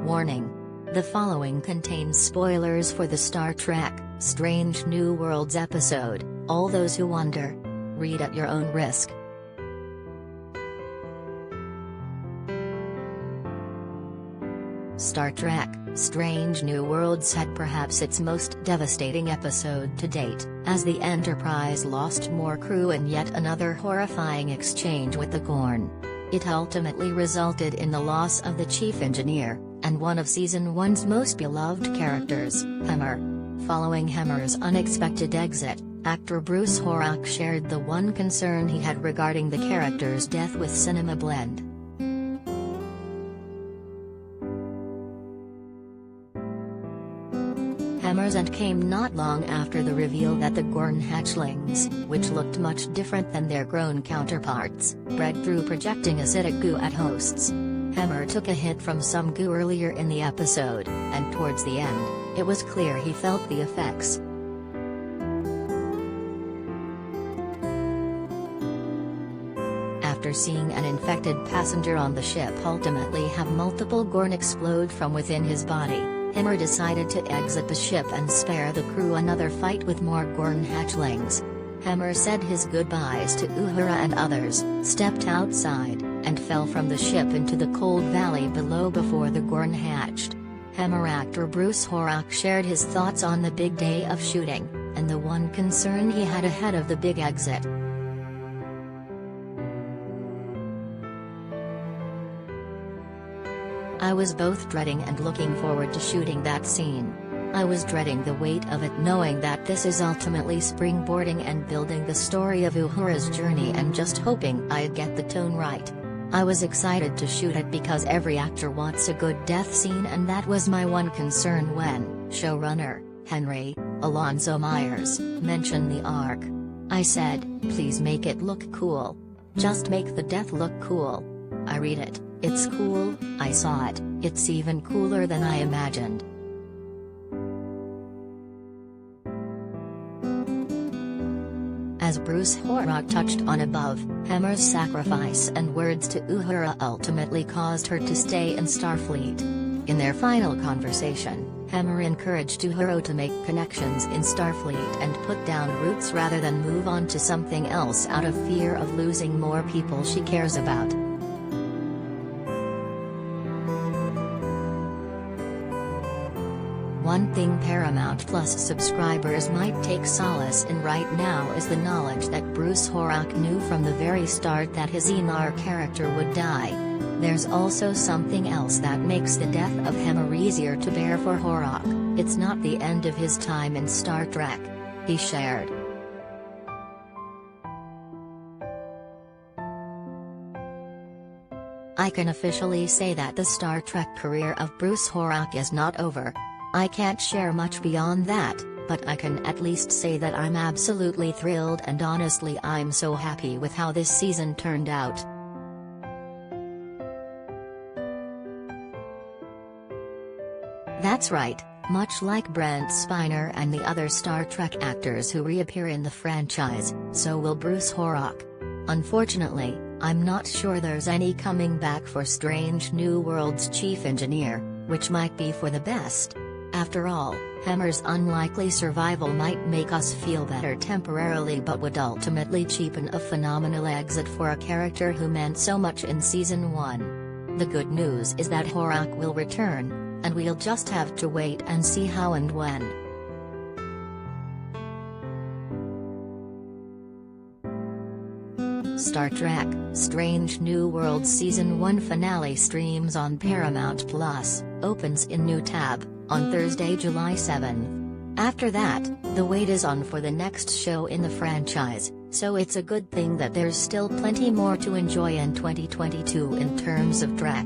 Warning. The following contains spoilers for the Star Trek, Strange New Worlds episode, All Those Who Wonder. Read at your own risk. Star Trek, Strange New Worlds had perhaps its most devastating episode to date, as the Enterprise lost more crew in yet another horrifying exchange with the Gorn. It ultimately resulted in the loss of the chief engineer, and one of Season 1's most beloved characters, Hemmer. Following Hemmer's unexpected exit, actor Bruce Horak shared the one concern he had regarding the character's death with Cinema Blend. Hemmer's end came not long after the reveal that the Gorn hatchlings, which looked much different than their grown counterparts, bred through projecting acidic goo at hosts. Hemmer took a hit from some goo earlier in the episode, and towards the end, it was clear he felt the effects. After seeing an infected passenger on the ship ultimately have multiple Gorn explode from within his body, Hemmer decided to exit the ship and spare the crew another fight with more Gorn hatchlings. Hemmer said his goodbyes to Uhura and others, stepped outside, and fell from the ship into the cold valley below before the Gorn hatched. Hemmer actor Bruce Horak shared his thoughts on the big day of shooting, and the one concern he had ahead of the big exit. I was both dreading and looking forward to shooting that scene. I was dreading the weight of it, knowing that this is ultimately springboarding and building the story of Uhura's journey, and just hoping I'd get the tone right. I was excited to shoot it because every actor wants a good death scene, and that was my one concern when showrunner Henry Alonzo Myers mentioned the arc. I said, please make it look cool. Just make the death look cool. I read it, it's cool, I saw it, it's even cooler than I imagined. As Bruce Horak touched on above, Hemmer's sacrifice and words to Uhura ultimately caused her to stay in Starfleet. In their final conversation, Hemmer encouraged Uhura to make connections in Starfleet and put down roots rather than move on to something else out of fear of losing more people she cares about. One thing Paramount Plus subscribers might take solace in right now is the knowledge that Bruce Horak knew from the very start that his Enar character would die. There's also something else that makes the death of Hemmer easier to bear for Horak. It's not the end of his time in Star Trek. He shared. I can officially say that the Star Trek career of Bruce Horak is not over. I can't share much beyond that, but I can at least say that I'm absolutely thrilled, and honestly I'm so happy with how this season turned out. That's right, much like Brent Spiner and the other Star Trek actors who reappear in the franchise, so will Bruce Horak. Unfortunately, I'm not sure there's any coming back for Strange New Worlds chief engineer, which might be for the best. After all, Hemmer's unlikely survival might make us feel better temporarily, but would ultimately cheapen a phenomenal exit for a character who meant so much in Season 1. The good news is that Horak will return, and we'll just have to wait and see how and when. Star Trek, Strange New Worlds Season 1 finale streams on Paramount Plus, opens in new tab, on Thursday, July 7. After that, the wait is on for the next show in the franchise, so it's a good thing that there's still plenty more to enjoy in 2022 in terms of Trek.